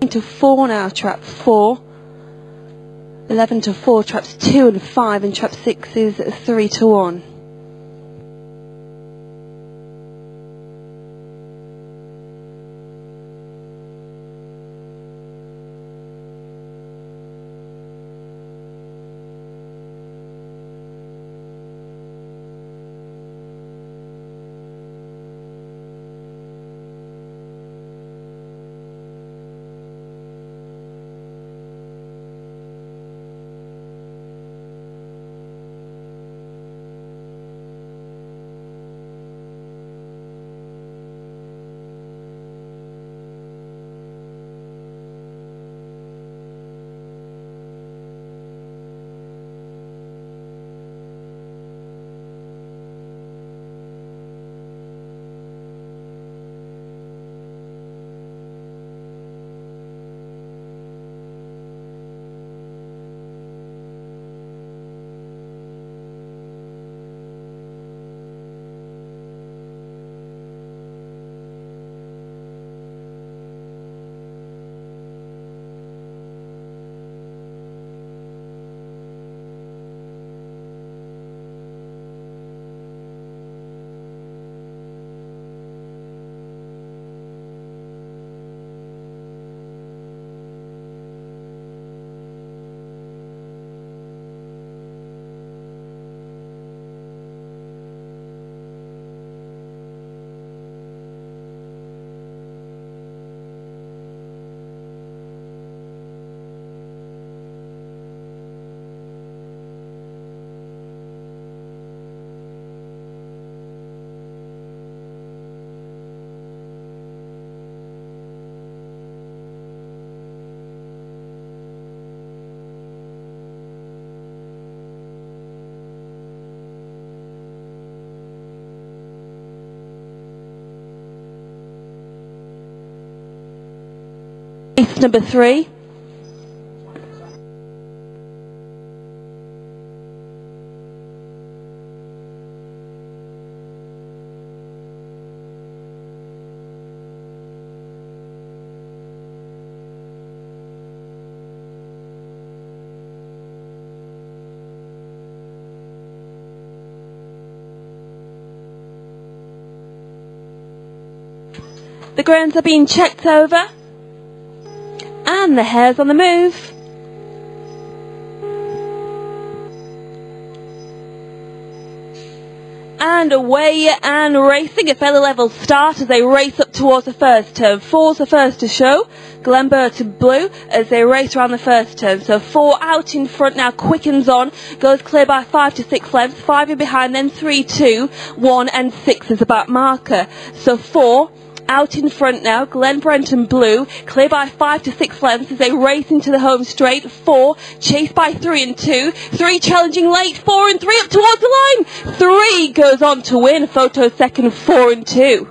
to 4 now, trap 4. 11 to 4, traps 2 and 5, and trap 6 is 3 to 1. Race number 3. The grounds are being checked over, and the hare's on the move. And away and racing. A fairly level start as they race up towards the first turn. 4's the first to show. Glenbert to Blue as they race around the first turn. So 4 out in front now, quickens on, goes clear by 5 to 6 lengths. 5 in behind, then 3, 2, 1 and 6 is the back marker. So 4 out in front now, Glen Brent and Blue, clear by 5 to 6 lengths as they race into the home straight. 4, chased by 3 and 2. 3 challenging late, 4 and 3 up towards the line. 3 goes on to win, photo second, 4 and 2.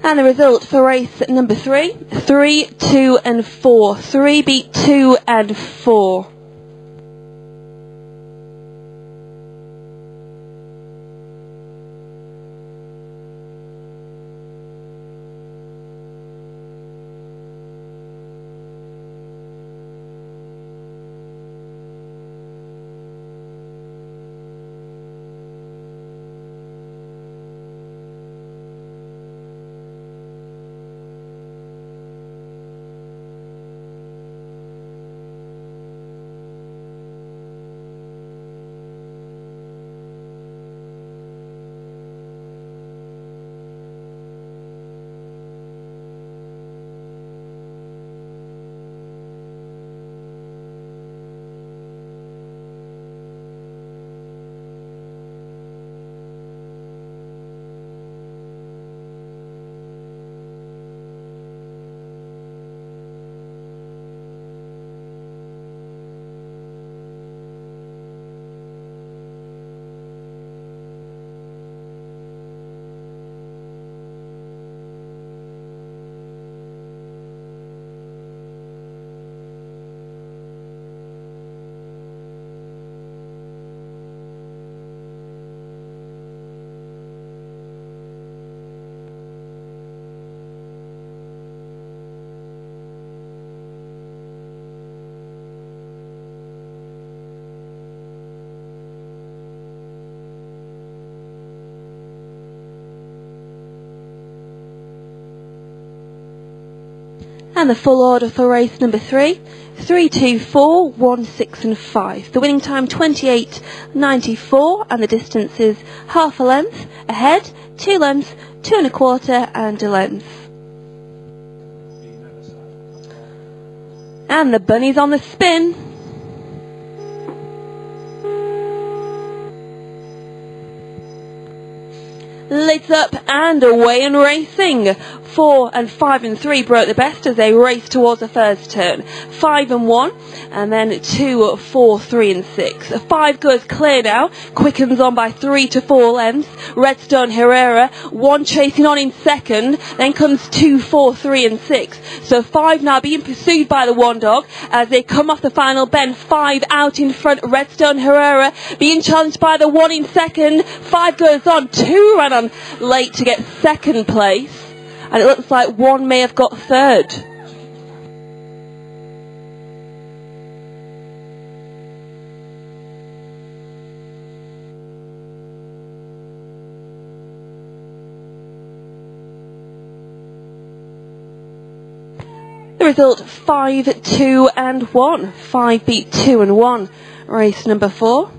And the result for race number 3, 3, 2 and 4. 3 beat 2 and 4. And the full order for race number 3, 3, 2, 4, 1, 6 and 5. The winning time 28.94 and the distance is half a length, ahead, 2 lengths, 2 1/4 and a length. And the bunny's on the spin. Lids up and away and racing. 4 and 5 and 3 broke the best as they raced towards the first turn. 5 and 1 and then 2, 4, 3 and 6. 5 goes clear now, quickens on by 3 to 4 lengths. Redstone Herrera, 1 chasing on in second, then comes 2, 4, 3 and 6. So 5 now being pursued by the 1 dog as they come off the final bend. 5 out in front, Redstone Herrera being challenged by the 1 in second. 5 goes on, 2 ran on late to get second place. And it looks like 1 may have got third. The result 5, 2 and 1. 5 beat 2 and 1. Race number 4.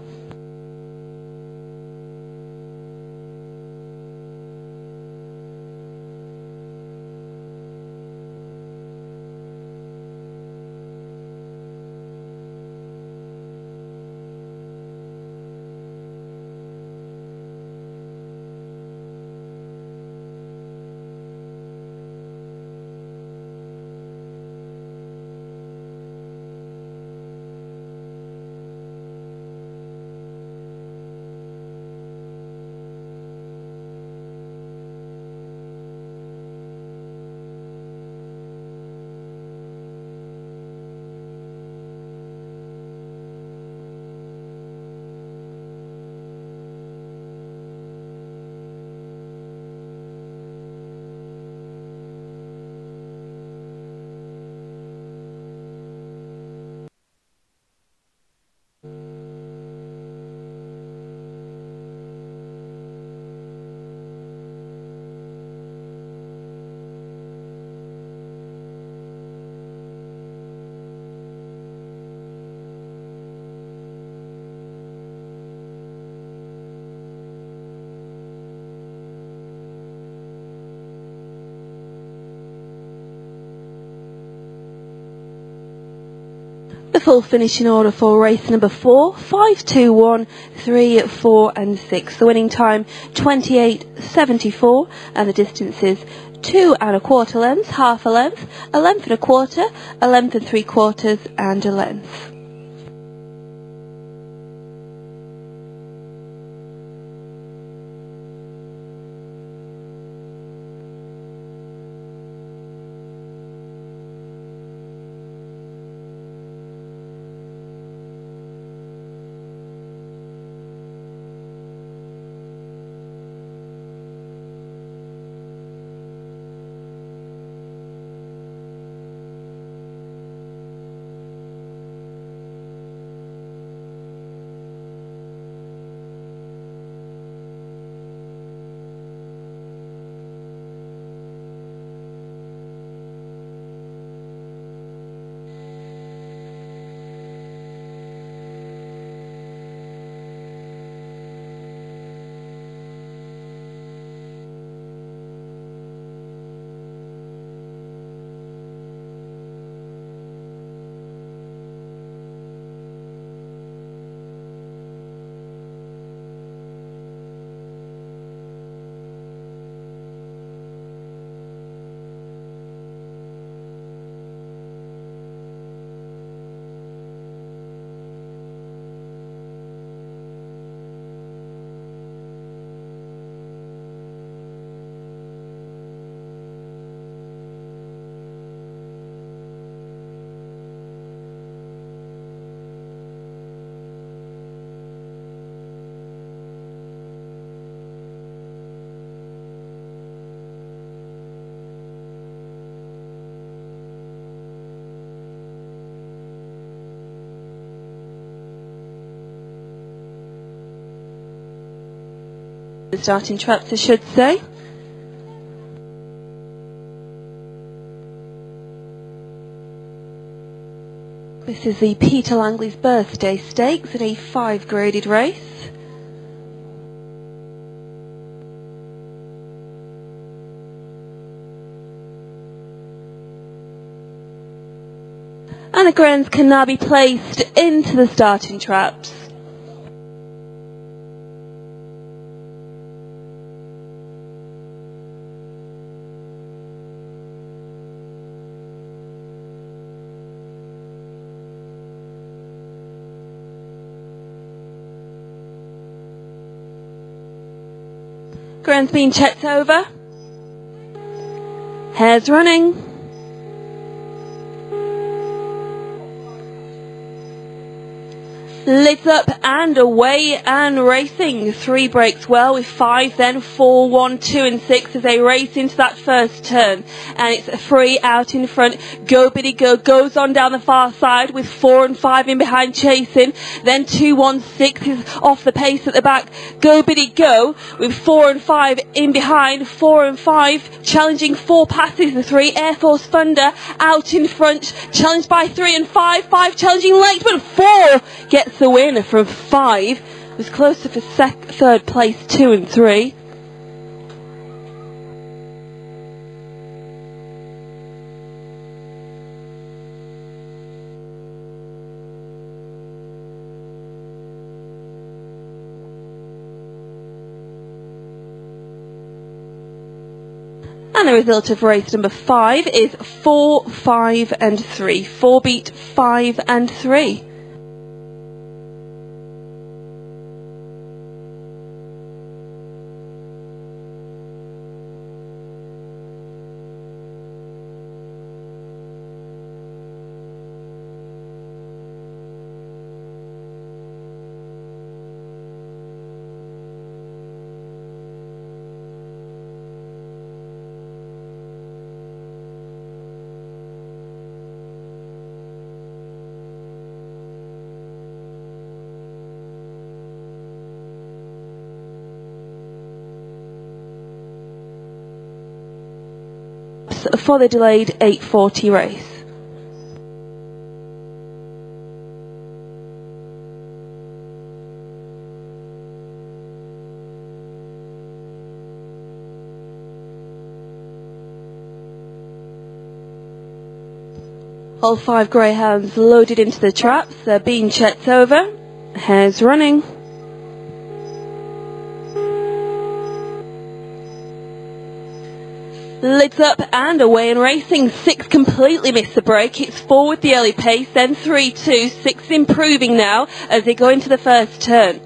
The full finishing order for race number 4, 5, 2, 1, 3, 4 and 6. The winning time 28.74 and the distance is 2 1/4 lengths, half a length, a length and a quarter, a length and 3/4 and a length. The starting traps, I should say. This is the Peter Langley's Birthday Stakes in a 5 graded race. And the greyhounds can now be placed into the starting traps. Greyhounds being checked over. Hares running. Lids up and away and racing. 3 breaks well with 5, then 4, 1, 2 and 6 as they race into that first turn. And it's 3 out in front. Go Biddy Go goes on down the far side with 4 and 5 in behind chasing. Then 2, 1, 6 is off the pace at the back. Go Biddy Go with 4 and 5 in behind. 4 and 5 challenging 4 passes. The 3 Air Force Thunder out in front. Challenged by 3 and 5. 5 challenging late, but 4 gets the win from 5. Was closer for third place 2 and 3. And the result of race number 5 is 4, 5 and 3. 4 beat 5 and 3. For the delayed 8:40 race. All 5 greyhounds loaded into the traps. They're being checked over. Hares running. Lids up and away and racing. 6 completely missed the break. It's 4 with the early pace, then 3, 2, 6 improving now as they go into the first turn.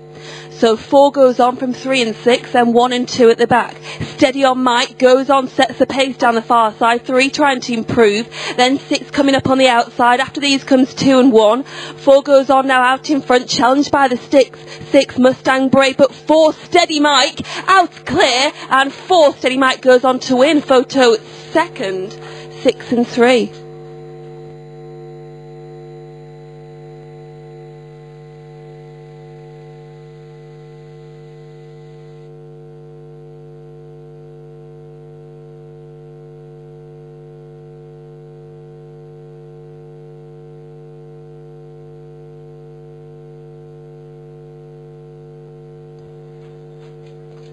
So 4 goes on from 3 and 6, and 1 and 2 at the back. Steady on Mike, goes on, sets the pace down the far side. 3 trying to improve, then 6 coming up on the outside. After these comes 2 and 1. 4 goes on now out in front, challenged by the sticks. 6 Mustang Brave, but 4 Steady Mike out clear, and 4 Steady Mike goes on to win. Photo second, 6 and 3.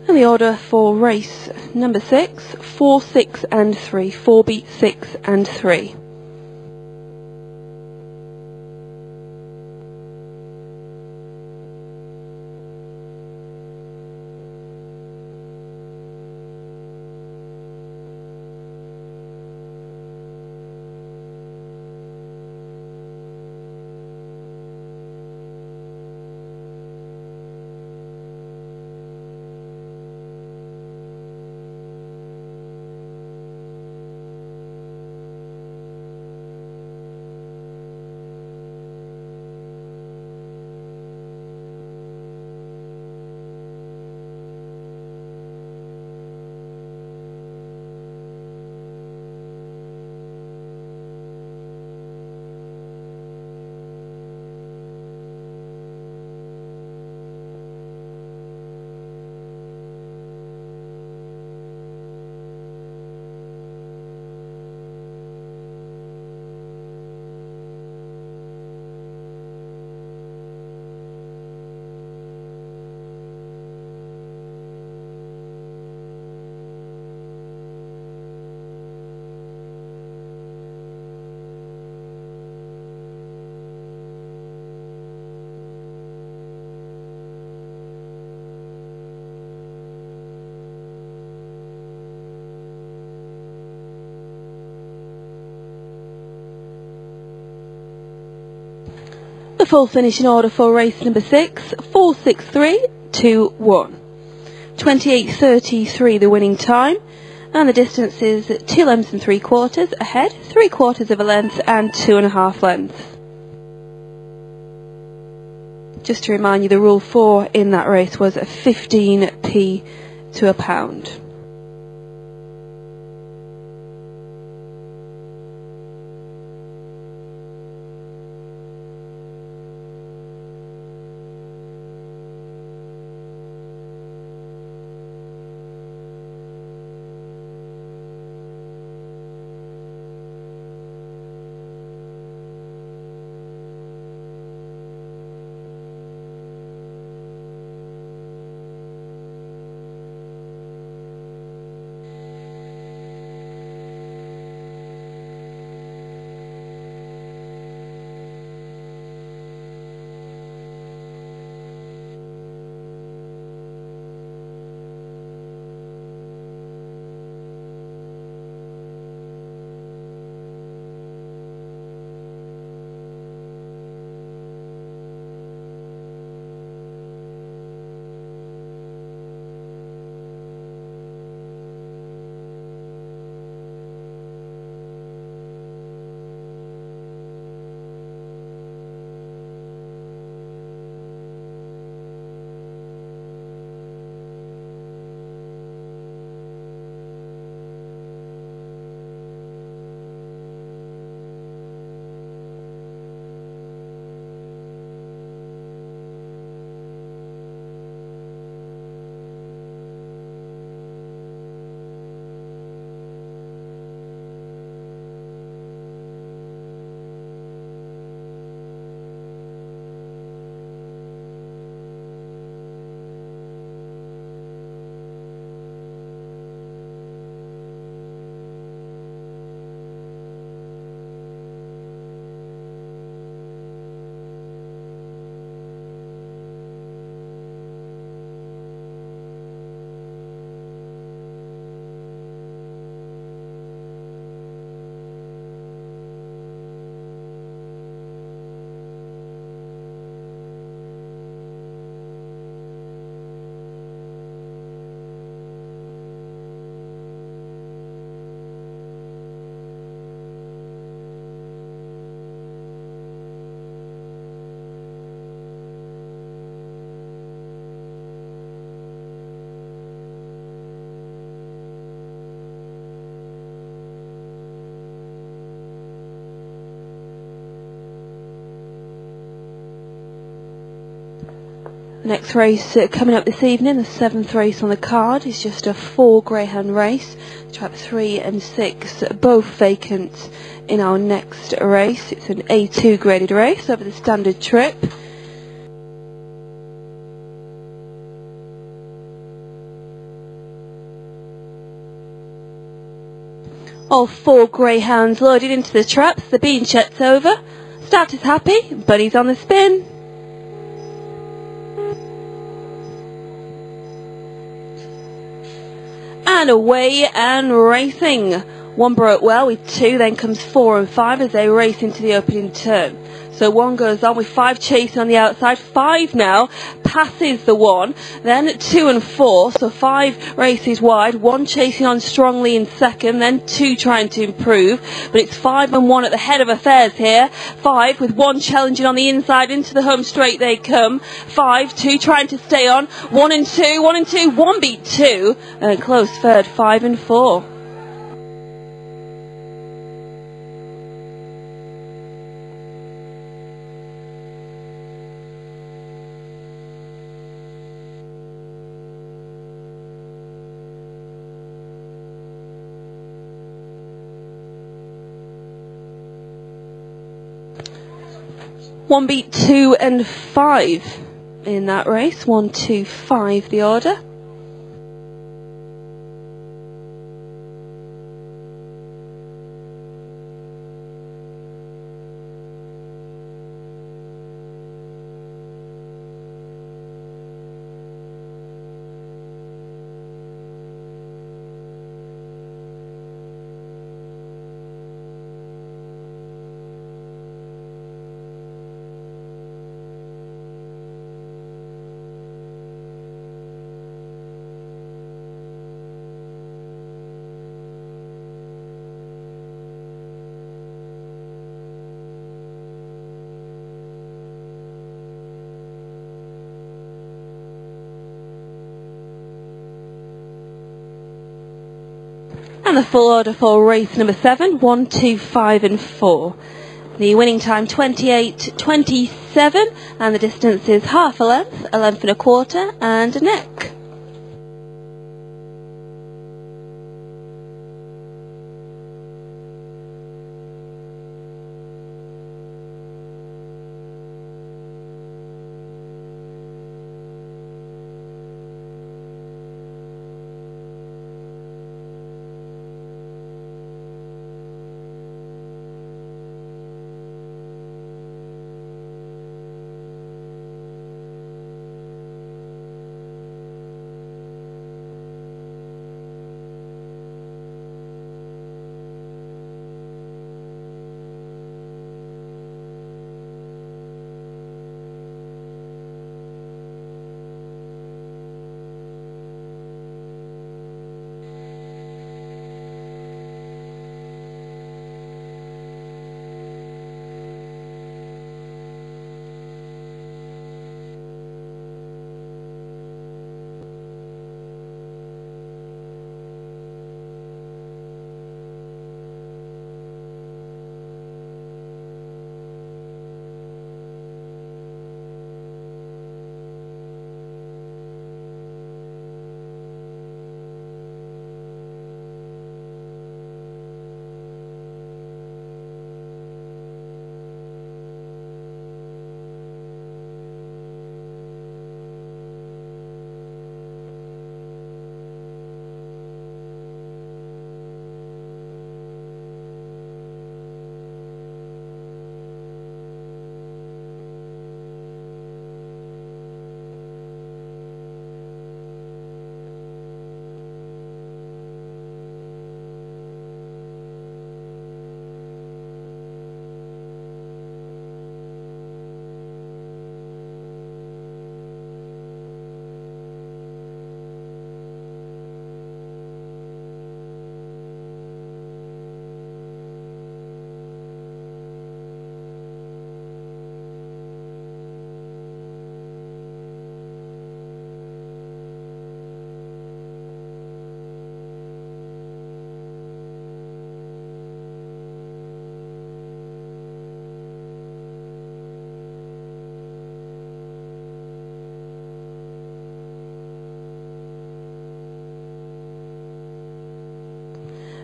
And the order for race number 6, 4, 6 and 3. 4 beat 6 and 3. full finishing order for race number 6, 46321. 28.33 the winning time, and the distance is 2 lengths and 3/4 ahead, 3/4 of a length and 2.5 lengths. Just to remind you, the rule 4 in that race was 15p to a pound. The next race coming up this evening, the 7th race on the card, is just a 4 greyhound race. Trap 3 and 6 both vacant in our next race. It's an A2 graded race over the standard trip. All 4 greyhounds loaded into the traps. The bean check's over. Starter's happy, Buddy's on the spin. And away and racing. 1 broke well with 2, then comes 4 and 5 as they race into the opening turn. So 1 goes on with 5 chasing on the outside. 5 now passes the 1, then 2 and 4. So 5 races wide, 1 chasing on strongly in second, then 2 trying to improve. But it's 5 and 1 at the head of affairs here. 5 with 1 challenging on the inside, into the home straight they come. 5, 2 trying to stay on. 1 and 2, 1 and 2, 1 beat 2. And close third, 5 and 4. One beat 2 and 5 in that race. 1, 2, 5 the order. And the full order for race number 7, 1, 2, 5 and 4. The winning time 28:27 and the distance is half a length and a quarter and a neck.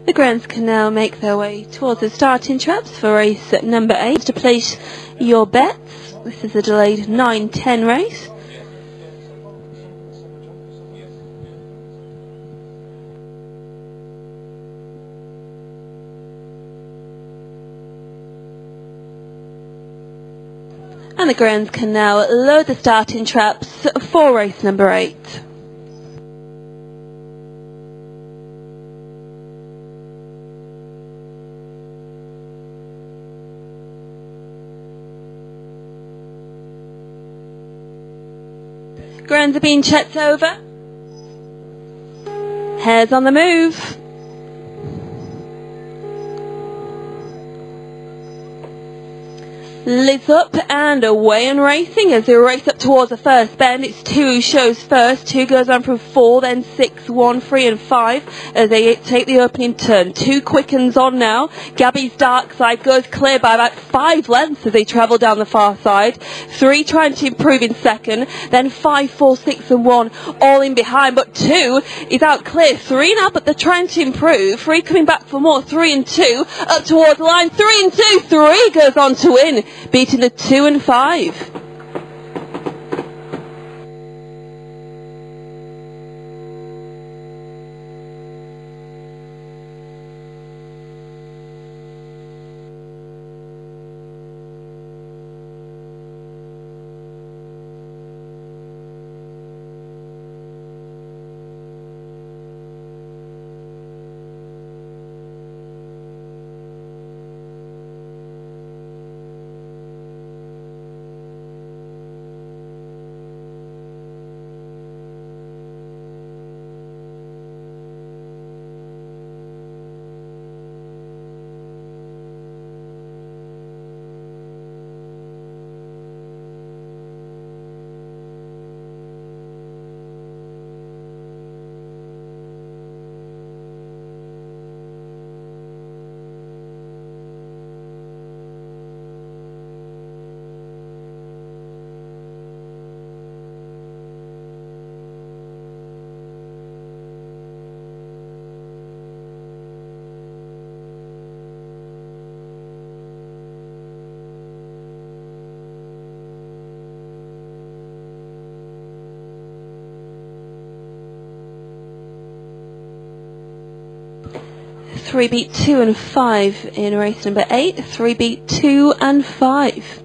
The grounds can now make their way towards the starting traps for race number 8 to place your bets. This is a delayed 9-10 race. And the grounds can now load the starting traps for race number 8. Grounds are being checked over. Hares on the move. Lids up and away and racing as they race up towards the first bend. It's 2 who shows first, 2 goes on from 4, then 6, 1, 3 and 5 as they take the opening turn. 2 quickens on now. Gabby's dark side goes clear by about 5 lengths as they travel down the far side. 3 trying to improve in second, then 5, 4, 6 and 1 all in behind, but 2 is out clear. 3 now, but they're trying to improve. 3 coming back for more. 3 and 2 up towards the line. 3 and 2. 3 goes on to win, beating the 2 and 5. 3 beat 2 and 5 in race number 8. 3 beat 2 and 5.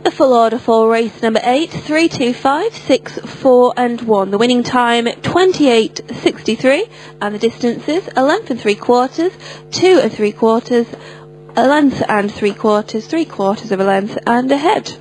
The full order for race number 8, 3, 2, 5, 6, 4 and 1. The winning time 28.63 and the distances a length and 3/4, 2 and 3/4, a length and 3/4, 3/4 of a length and a head.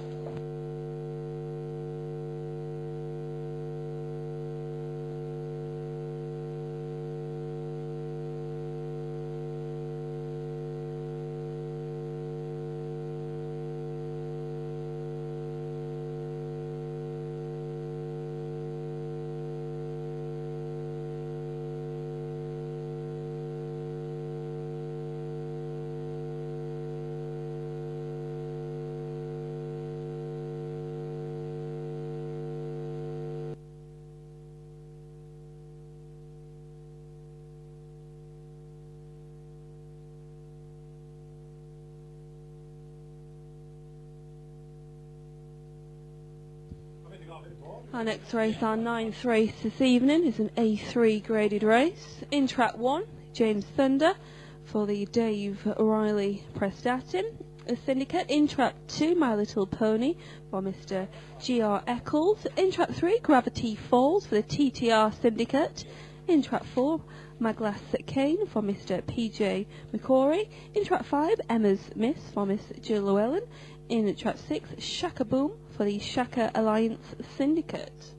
Our next race, our 9th race this evening, is an A3 graded race. In track 1, James Thunder for the Dave Riley Prestatin Syndicate. In track 2, My Little Pony for Mr. G.R. Eccles. In track 3, Gravity Falls for the TTR Syndicate. In track 4, Maglass Cane for Mr. P.J. McCory. In track 5, Emma's Miss for Miss Jill Llewellyn. In track 6, Shaka Boom for the Shaka Alliance Syndicate.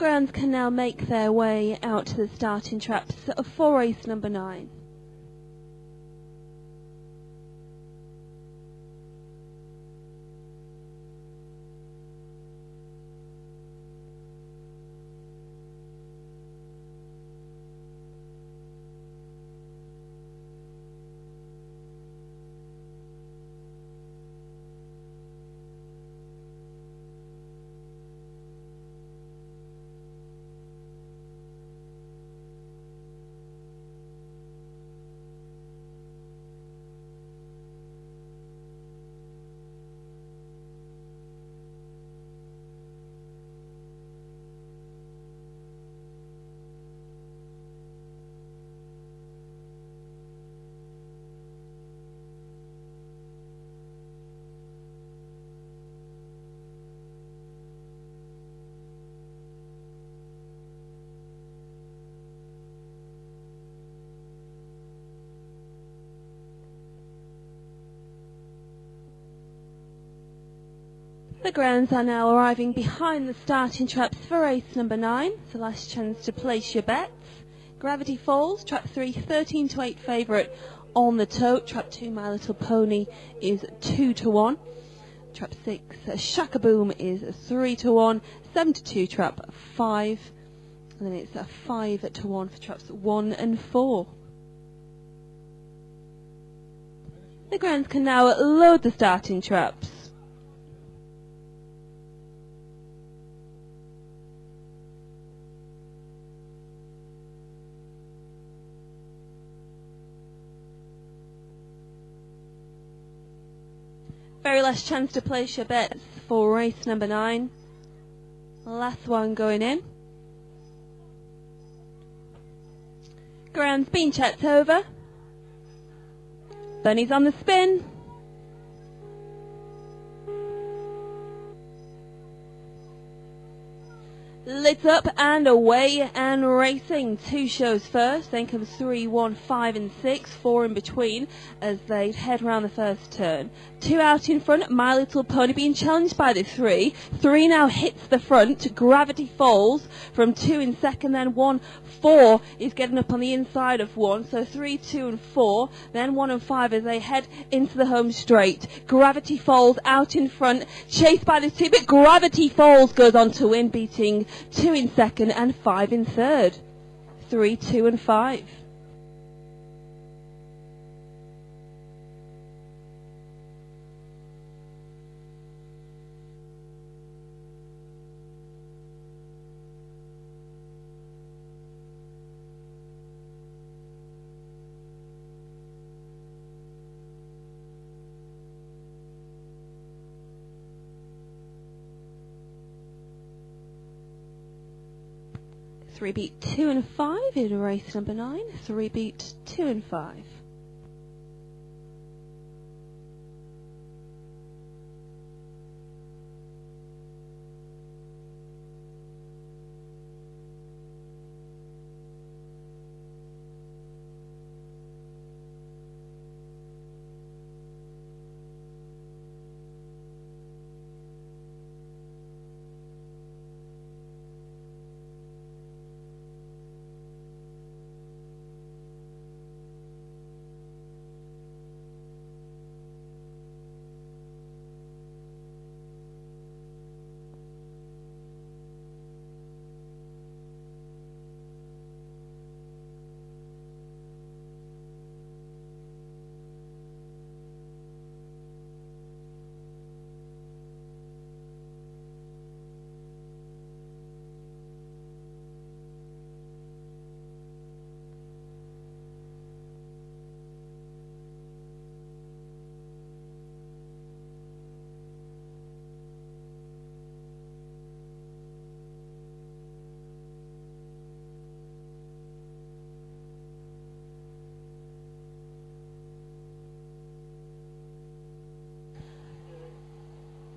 grounds can now make their way out to the starting traps for race number 9. The grounds are now arriving behind the starting traps for race number 9. It's the last chance to place your bets. Gravity Falls, trap 3, 13 to 8 favourite on the tote. Trap 2, My Little Pony, is 2 to 1. Trap 6, Shaka Boom, is 3 to 1. 7 to 2, trap 5. And then it's a 5 to 1 for traps 1 and 4. The grounds can now load the starting traps. Very last chance to place your bets for race number 9. Last one going in. Ground's been checked over. Bunny's on the spin. Lids up and away and racing. 2 shows first, then comes 3, 1, 5 and 6, 4 in between as they head round the first turn. 2 out in front, My Little Pony being challenged by the 3. 3 now hits the front, Gravity Falls from 2 in second, then 1, 4 is getting up on the inside of 1, so 3, 2 and 4, then 1 and 5 as they head into the home straight. Gravity Falls out in front, chased by the 2, but Gravity Falls goes on to win, beating 2 in second and 5 in third. 3, 2 and 5. Three beat 2 and 5 in race number 9. 3 beat 2 and 5.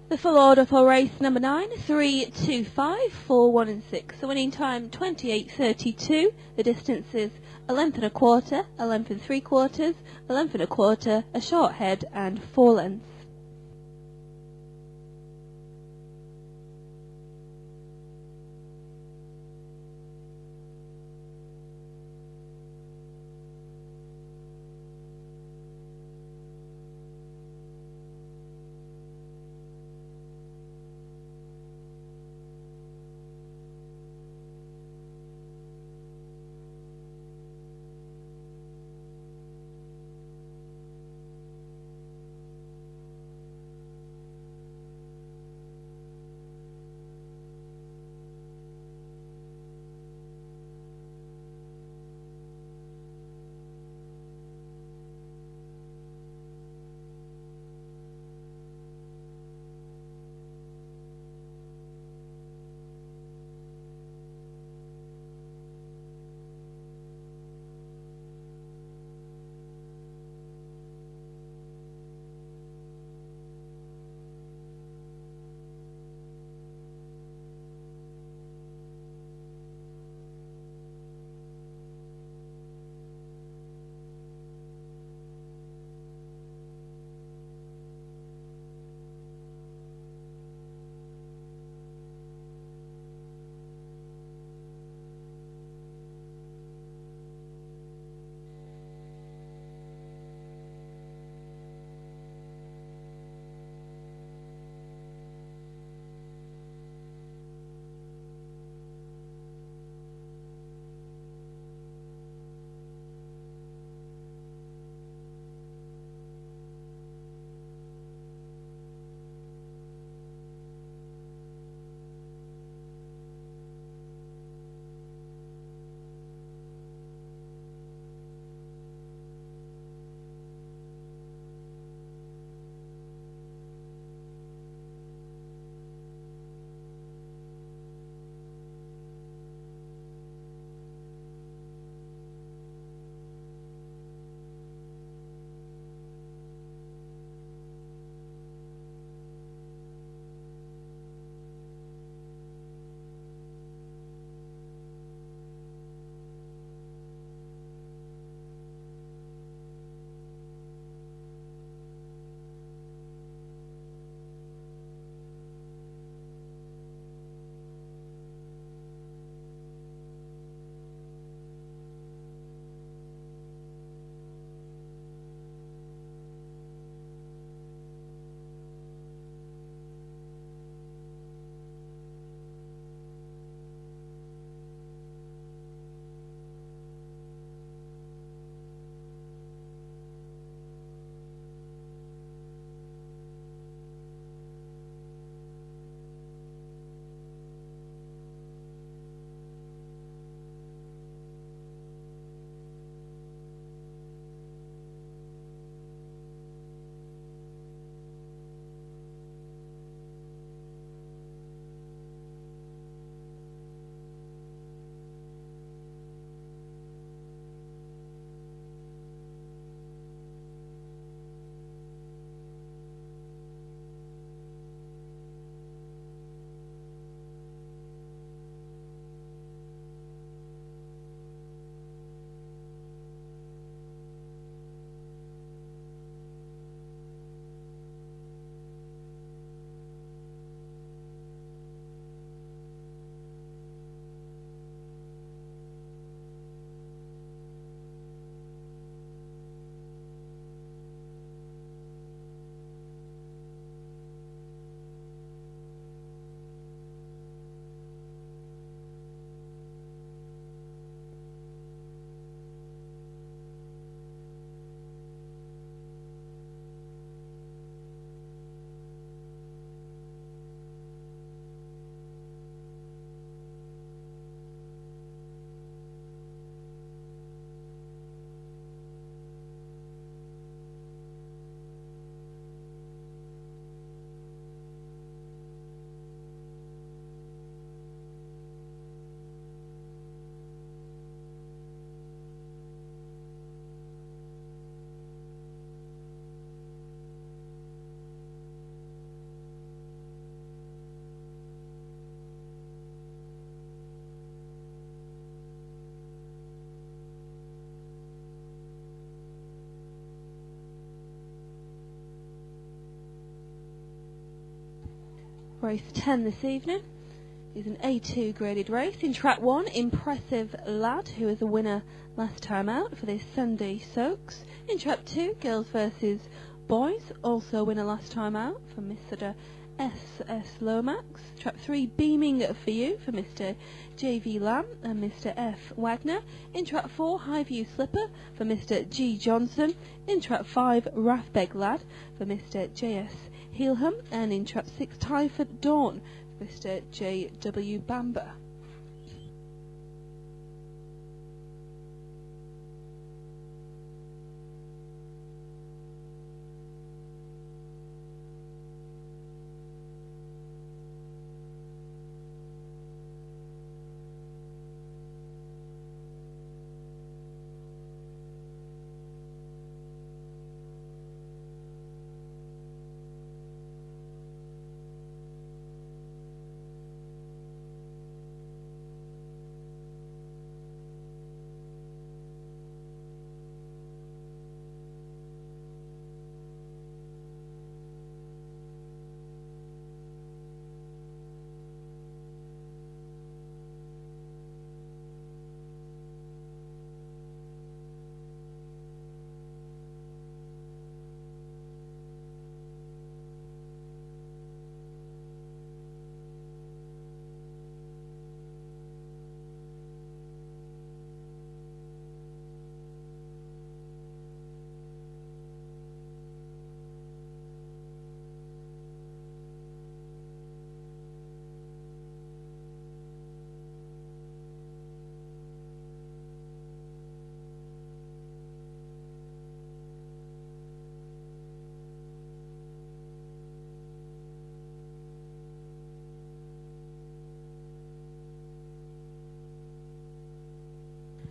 The full order for race number 9, 3, 2, 5, 4, 1 and 6. The winning time 28.32. The distance is a length and a quarter, a length and 3/4, a length and a quarter, a short head and 4 lengths. Race 10 this evening is an A2 graded race. In track 1, Impressive Lad, who was a winner last time out for this Sunday Soaks. In track 2, Girls versus Boys, also a winner last time out for Mr. SS Lomax. Track 3, Beaming for You for Mr. JV Lamb and Mr. F Wagner. In track 4, High View Slipper for Mr. G Johnson. In track 5, Rathbeg Lad for Mr. JS Heelham. And in track 6, Tyford Dawn for Mr. JW Bamber.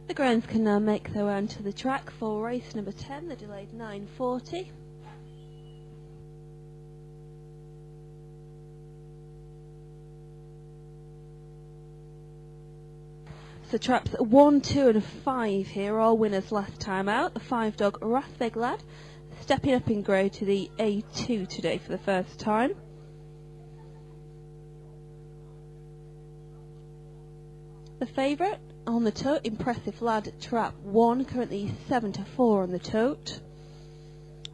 The grounds can now make their way onto the track for race number 10, the delayed 9:40. So traps 1, 2 and 5 here, all winners last time out. The 5-dog Rathbeg Lad stepping up in grade to the A2 today for the first time. The favourite on the tote, Impressive Lad, trap 1, currently 7-4 on the tote.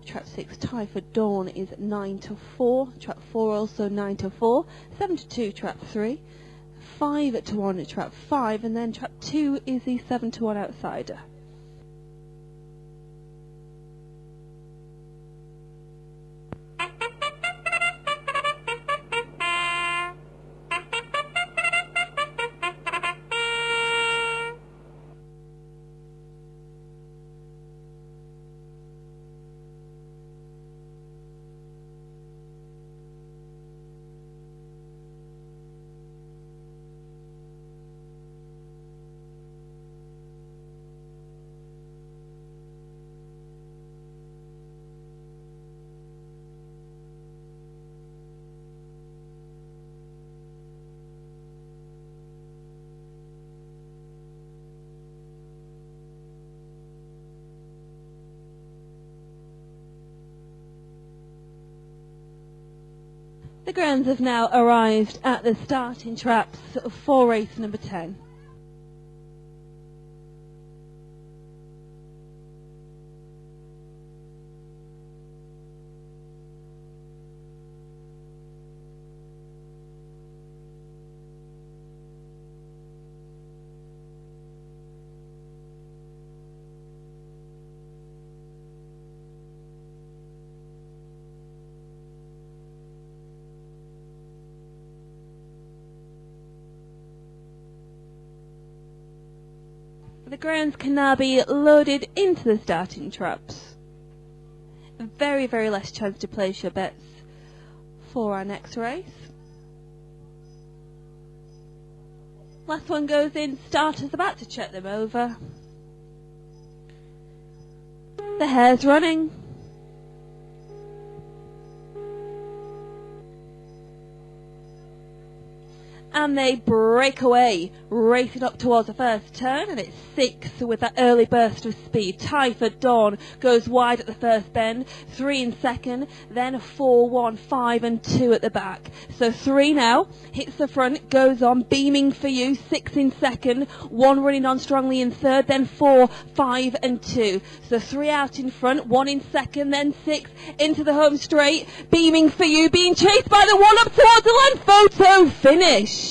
Trap 6, Tyford Dawn is 9-4. Trap 4 also 9-4. 7-2, trap 3. 5-1 at trap 5, and then trap 2 is the 7-1 outsider. The grounds have now arrived at the starting traps for race number 10. The grounds can now be loaded into the starting traps. Very, very less chance to place your bets for our next race. Last one goes in, starters about to check them over. The hare's running. and they break away, racing up towards the first turn, and it's 6 with that early burst of speed. Typhoid Dawn goes wide at the first bend, 3 in second, then 4, 1, 5 and 2 at the back. So 3 now, hits the front, goes on, beaming for you, 6 in second, 1 running on strongly in third, then 4, 5 and 2. So 3 out in front, 1 in second, then 6 into the home straight, beaming for you, being chased by the 1 up towards the line. Photo finish.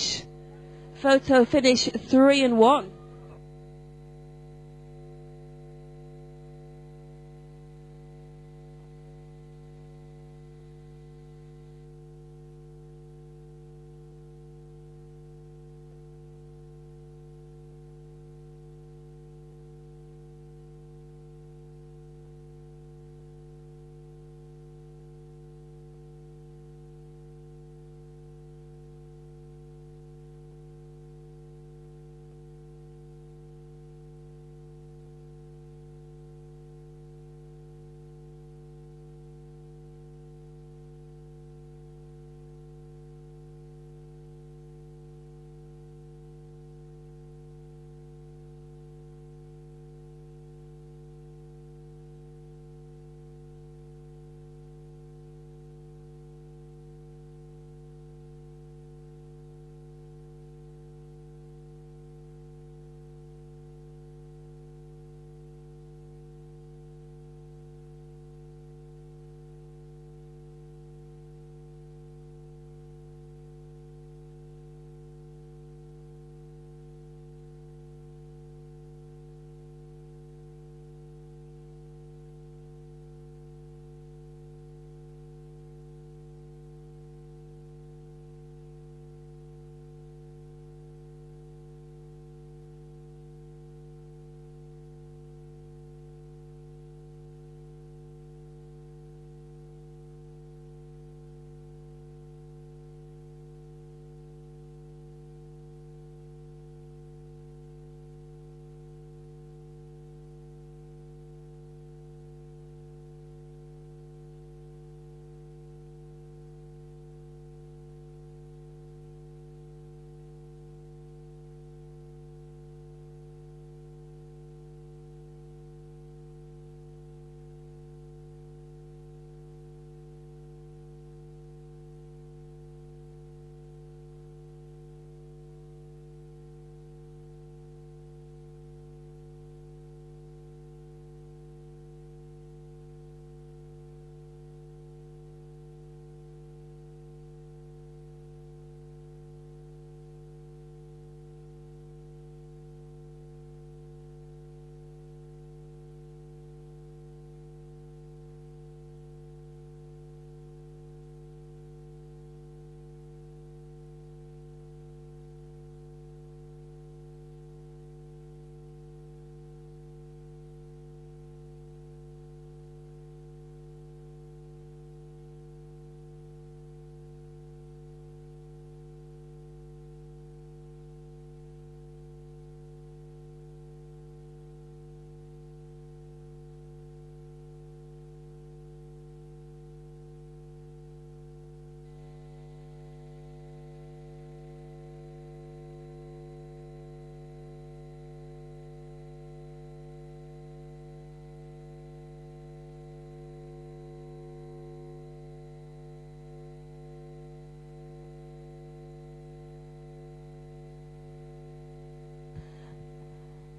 Photo finish 3 and 1.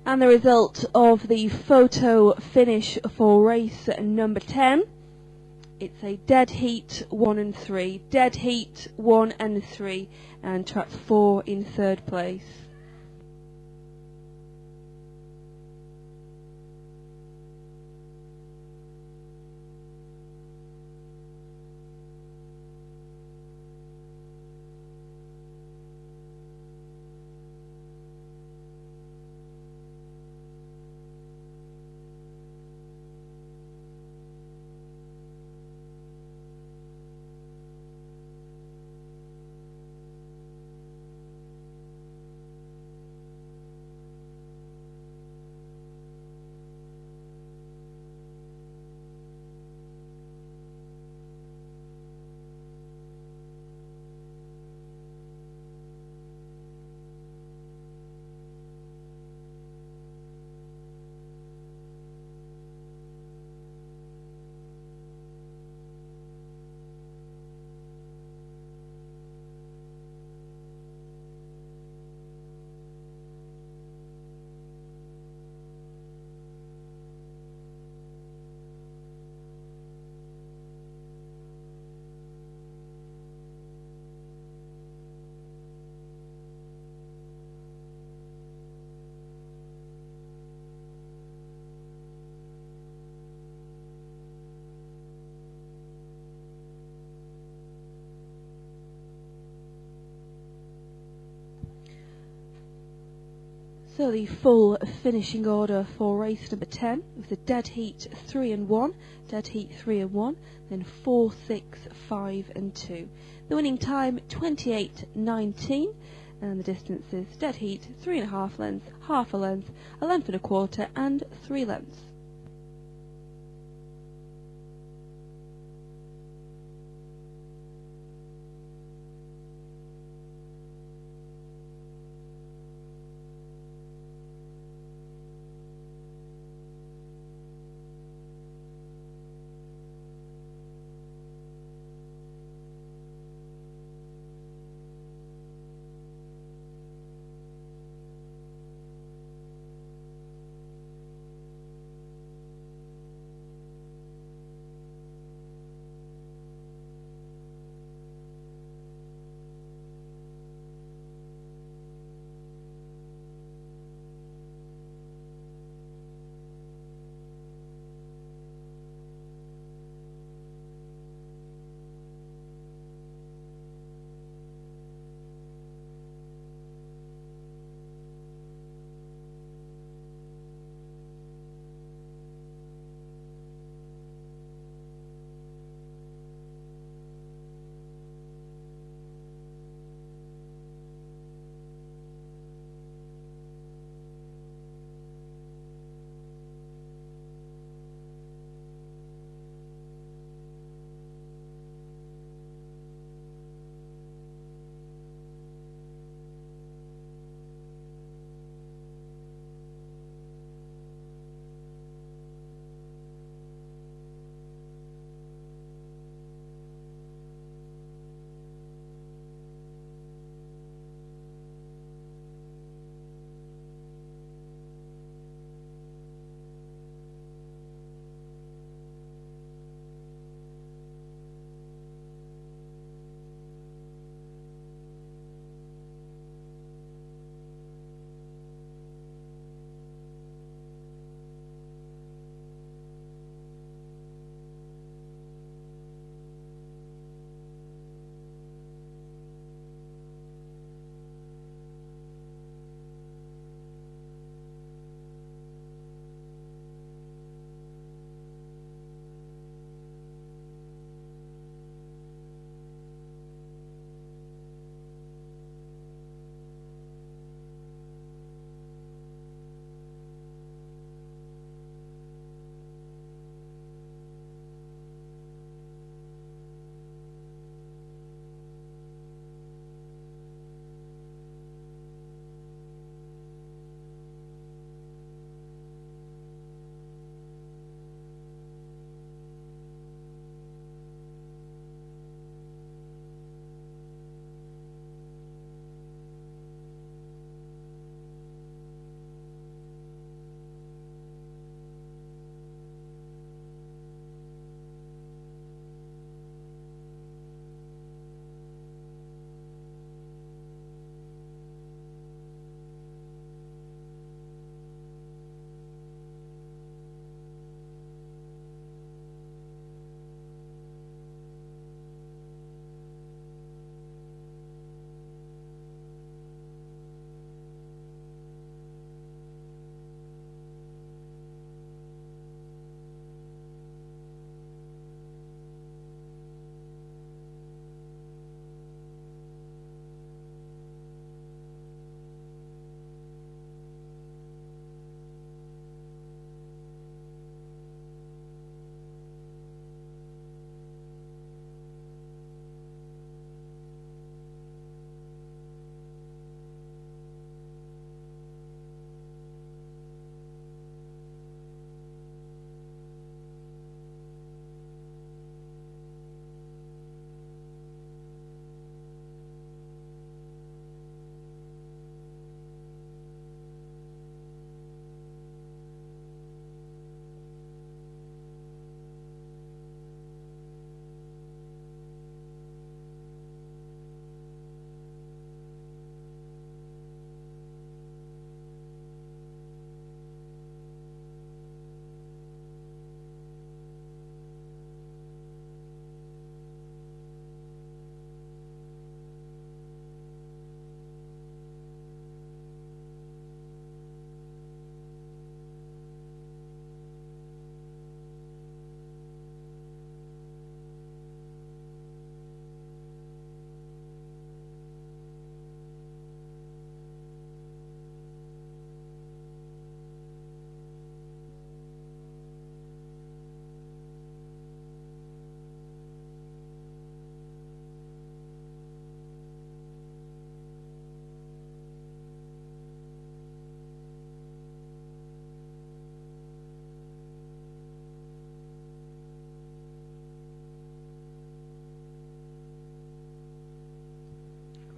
And the result of the photo finish for race number 10, it's a dead heat 1 and 3, dead heat 1 and 3, and track 4 in third place. So the full finishing order for race number 10 was a dead heat 3 and 1, dead heat 3 and 1, then 4, 6, 5 and 2. The winning time 28.19, and the distances dead heat 3.5 lengths, half a length, a length and a quarter, and 3 lengths.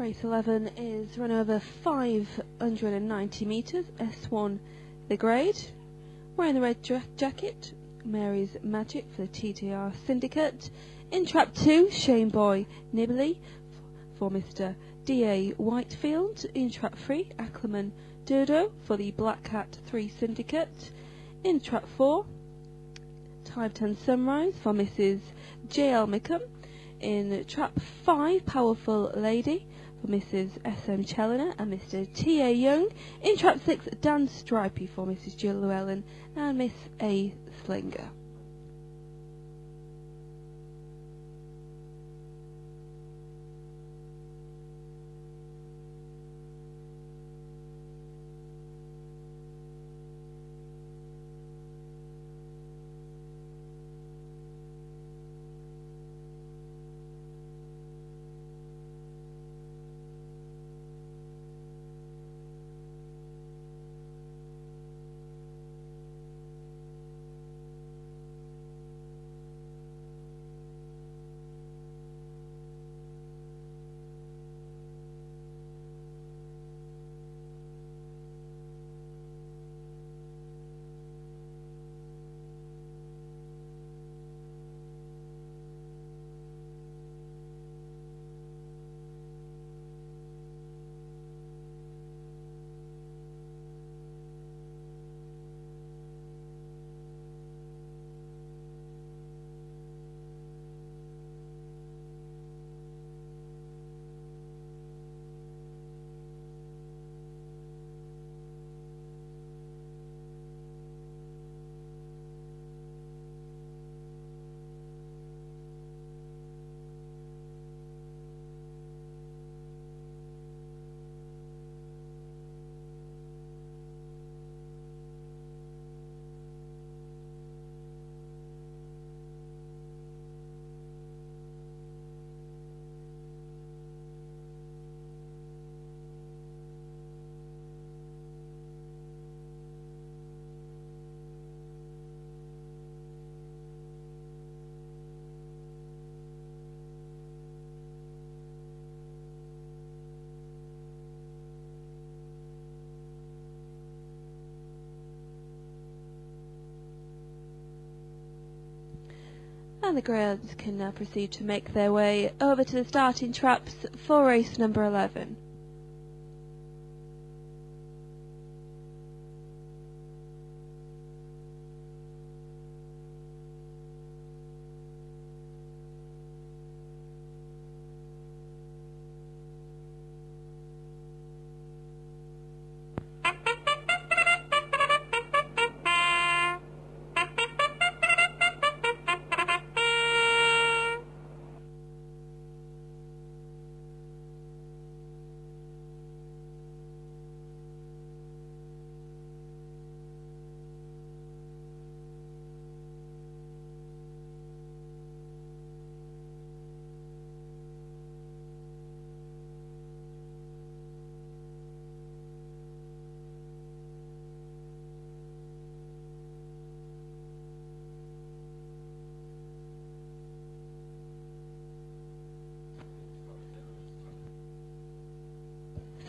Race 11 is run over 590 metres, S1 the grade. Wearing the red jacket, Mary's Magic for the TTR Syndicate. In Trap 2, Shane Boy Nibley for Mr. D.A. Whitefield. In Trap 3, Ackerman Dodo for the Black Cat 3 Syndicate. In Trap 4, Time 10 Sunrise for Mrs. J.L. Mickham. In Trap 5, Powerful Lady for Mrs. S.M. Challoner and Mr. T.A. Young. In Trap 6, Dan Stripey for Mrs. Jill Llewellyn and Miss A. Slinger. And the greyhounds can now proceed to make their way over to the starting traps for race number 11.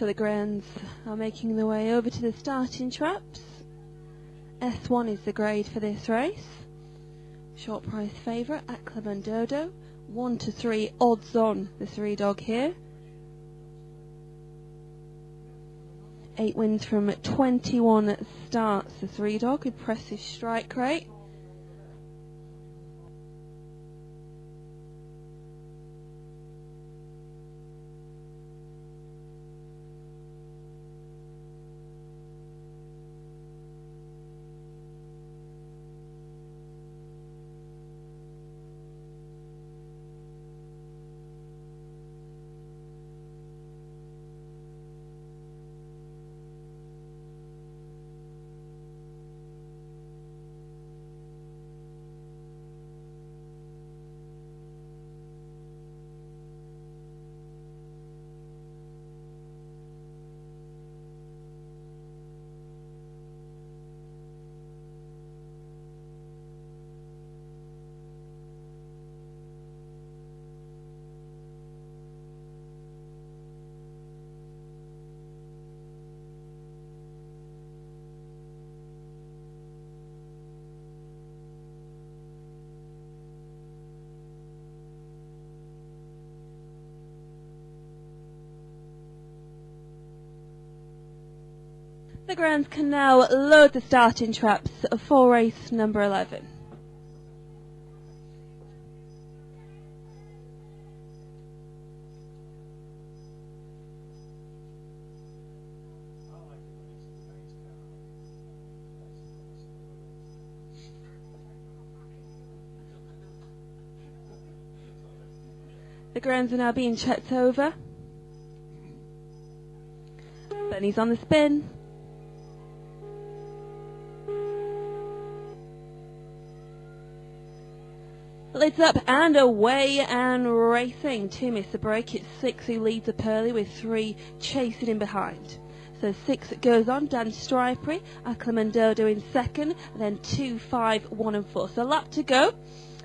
So the greyhounds are making their way over to the starting traps. S1 is the grade for this race. Short price favourite, Ackerman Dodo. 1 to 3 odds on the 3 dog here. 8 wins from 21 starts, the 3 dog. Impressive strike rate. The grounds can now load the starting traps for race number 11. The grounds are now being checked over. Benny's on the spin. Lids up and away and racing. 2 missed the break. It's 6 who leads up early with 3 chasing in behind. So 6 goes on, Dan Stripery, Acclamandodo in second, and then 2, 5, 1 and 4. So a lap to go.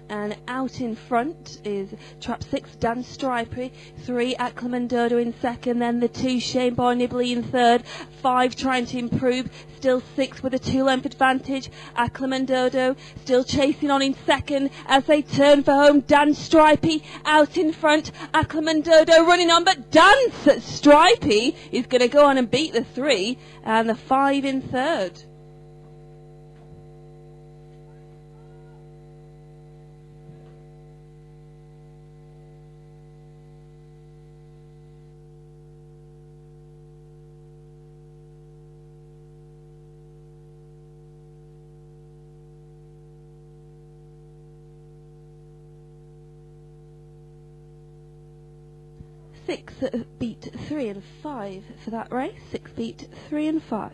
And out in front is trap 6, Dan Stripery, 3, Acclamandodo in second, then the 2, Shane Boy Nibley in third, 5 trying to improve, still 6 with a 2-length advantage, Acclamandodo still chasing on in second as they turn for home, Dan Stripey out in front, Acclamandodo running on, but Dan Stripey is going to go on and beat the 3 and the 5 in third. Six beat 3 and 5 for that race. 6 beat 3 and 5.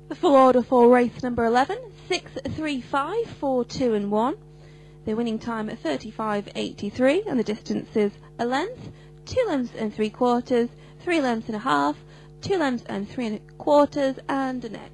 The full order for race number 11, 6, 3, 5, 4, 2 and 1. The winning time at 35.83 and the distance is a length, 2 lengths and 3/4, 3 lengths and a half, 2 lengths and 3/4 and a neck.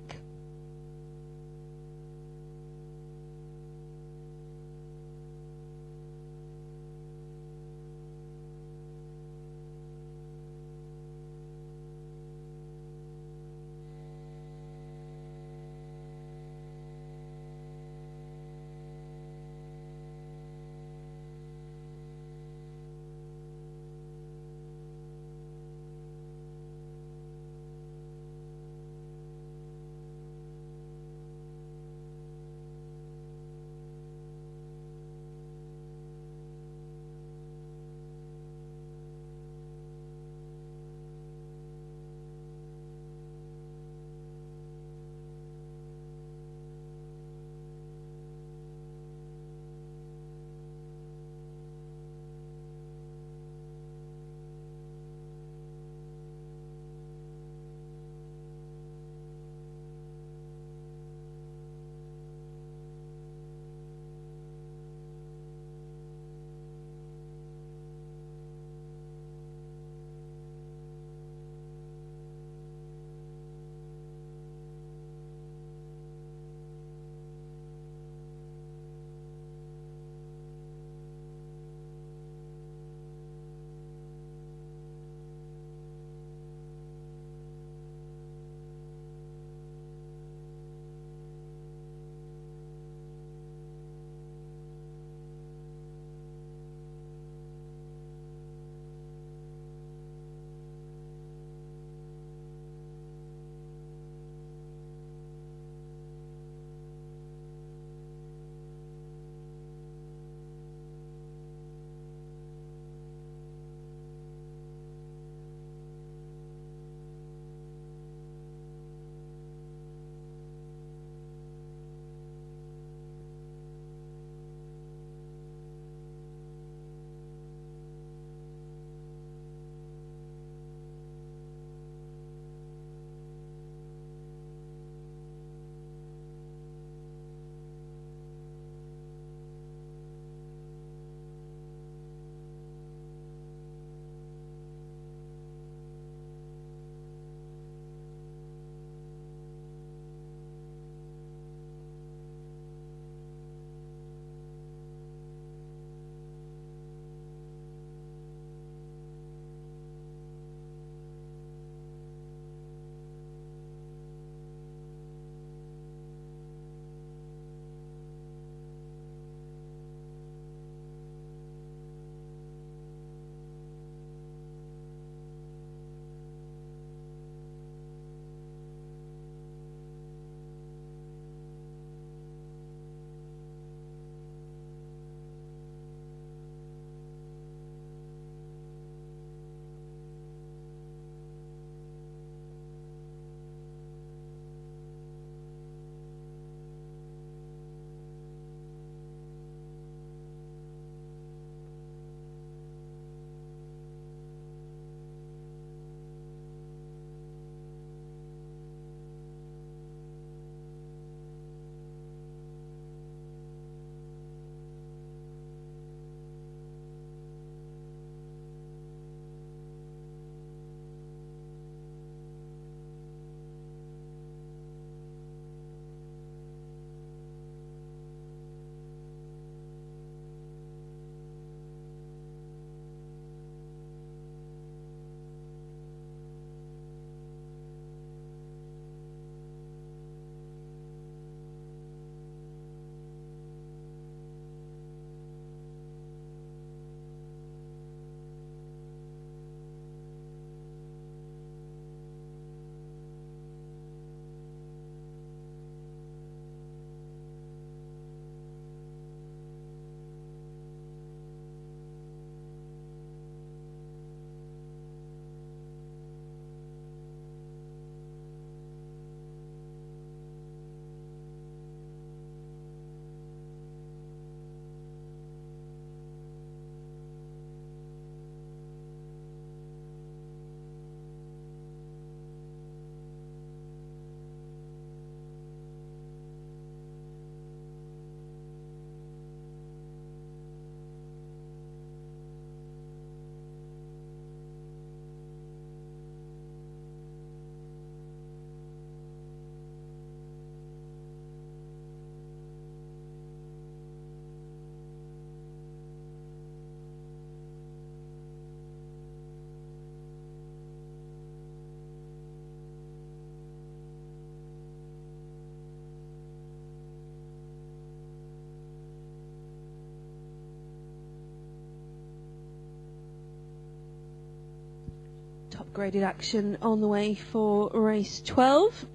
graded action on the way for race 12.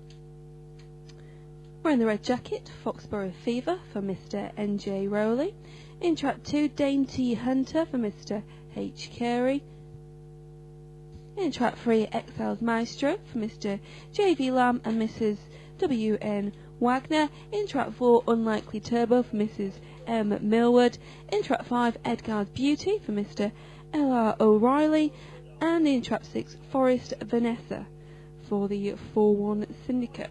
Wearing the red jacket, Foxborough Fever for Mr. N.J. Rowley. In trap 2, Dainty Hunter for Mr. H. Carey. In trap 3, Exiles Maestro for Mr. J.V. Lamb and Mrs. W.N. Wagner. In trap 4, Unlikely Turbo for Mrs. M. Millward. In trap 5, Edgar's Beauty for Mr. L.R. O'Reilly. And in trap 6, Forest Vanessa for the 4-1 Syndicate.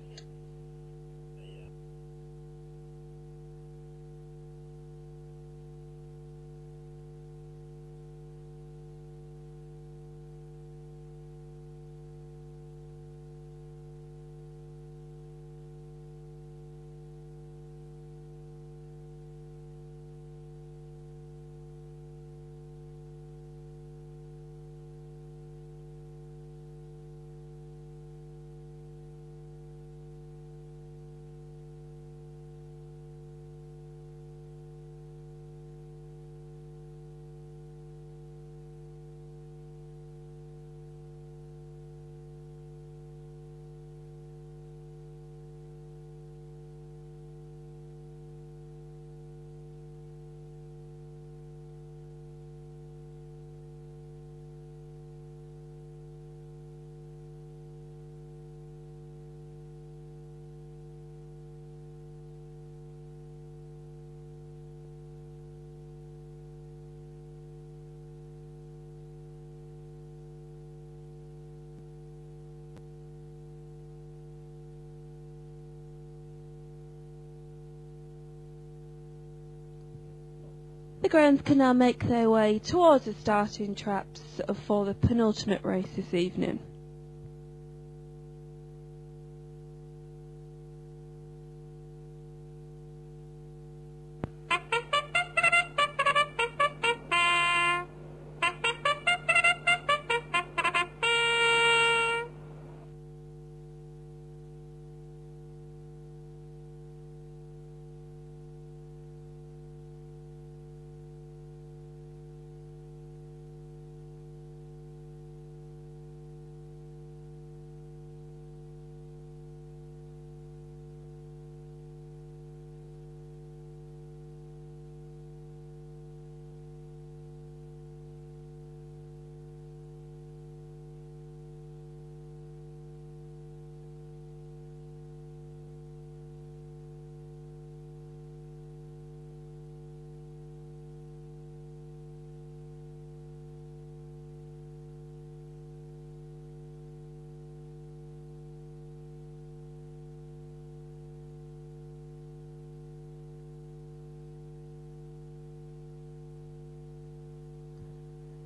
The grounds can now make their way towards the starting traps for the penultimate race this evening.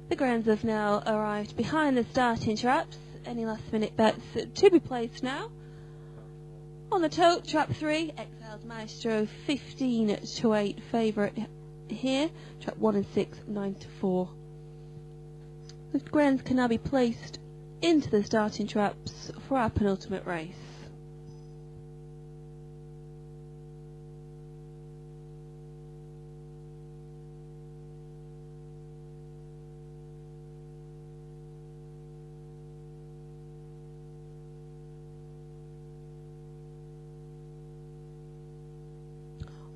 The grounds have now arrived behind the starting traps. Any last minute bets to be placed now. On the tote, trap 3, Exiles Maestro 15-8 favourite here. Trap 1 and 6, 9-4. The grounds can now be placed into the starting traps for our penultimate race.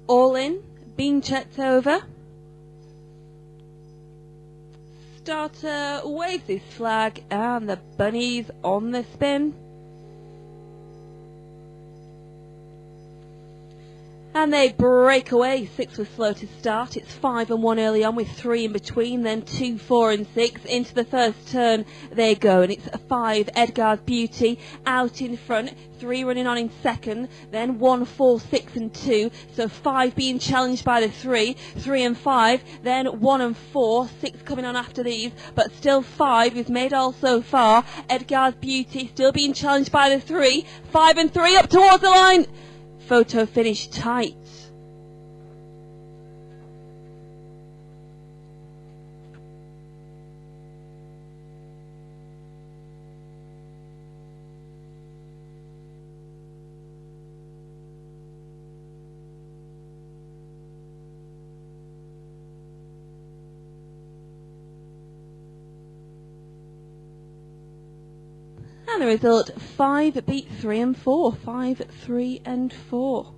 All in, being checked over. Starter waves his flag and the bunnies on the spin. And they break away. 6 was slow to start. It's 5 and 1 early on with 3 in between. Then 2, 4 and 6 into the first turn they go. And it's 5, Edgar's Beauty out in front. 3 running on in second. Then 1, 4, 6 and 2. So 5 being challenged by the 3. 3 and 5. Then 1 and 4. 6 coming on after these. But still 5 is made all so far. Edgar's Beauty still being challenged by the 3. 5 and 3 up towards the line. Photo finish tight. And the result, 5 beat 3 and 4. 5, 3 and 4.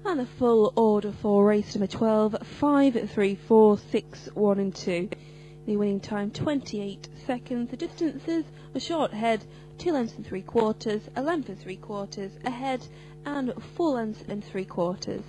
And the full order for race number 12, 5, 3, 4, 6, 1 and 2. The winning time 28 seconds. The distances: a short head, 2 lengths and 3 quarters, a length and 3 quarters, a head, and 4 lengths and 3 quarters.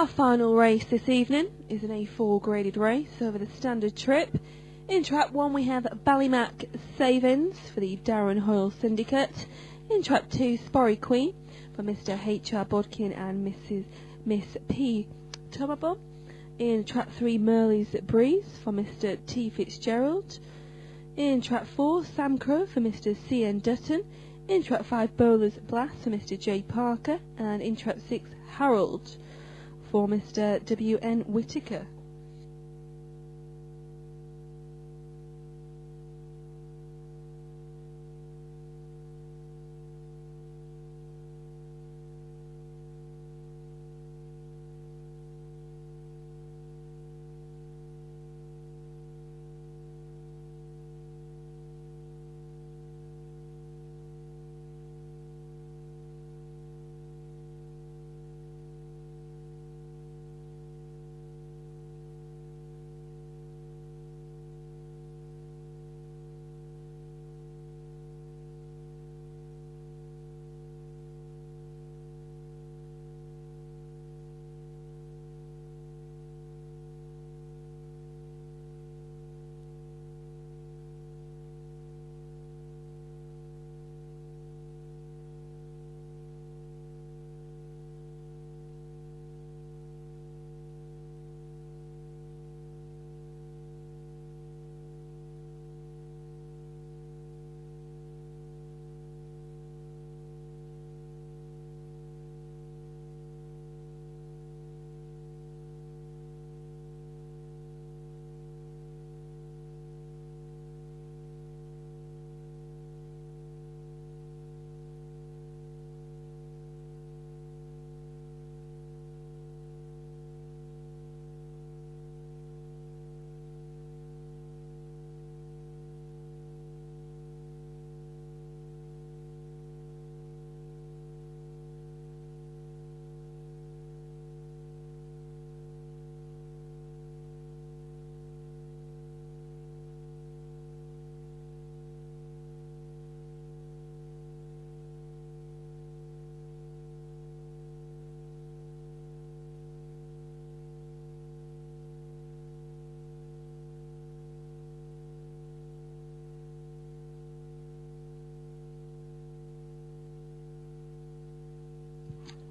Our final race this evening is an A4 graded race over the standard trip. In trap 1 we have Ballymac Savings for the Darren Hoyle Syndicate. In trap 2 Sporry Queen for Mr H.R. Bodkin and Miss P. Tomabom. In trap 3 Merley's Breeze for Mr T. Fitzgerald. In trap 4 Sam Crow for Mr C.N. Dutton. In trap 5 Bowler's Blast for Mr J. Parker. And in trap 6 Harold for Mr W.N. Whittaker.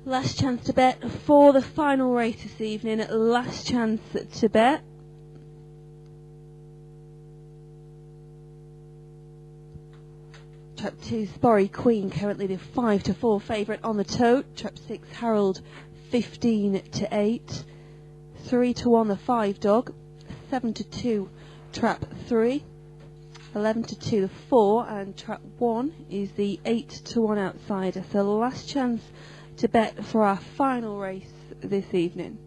Last chance to bet for the final race this evening. Last chance to bet. Trap 2 Sporry Queen, currently the 5-4 favourite on the tote. Trap 6 Harold 15-8. 3-1 the 5 dog. 7-2 trap 3. 11-2 the 4, and trap 1 is the 8-1 outsider. So last chance to bet for our final race this evening.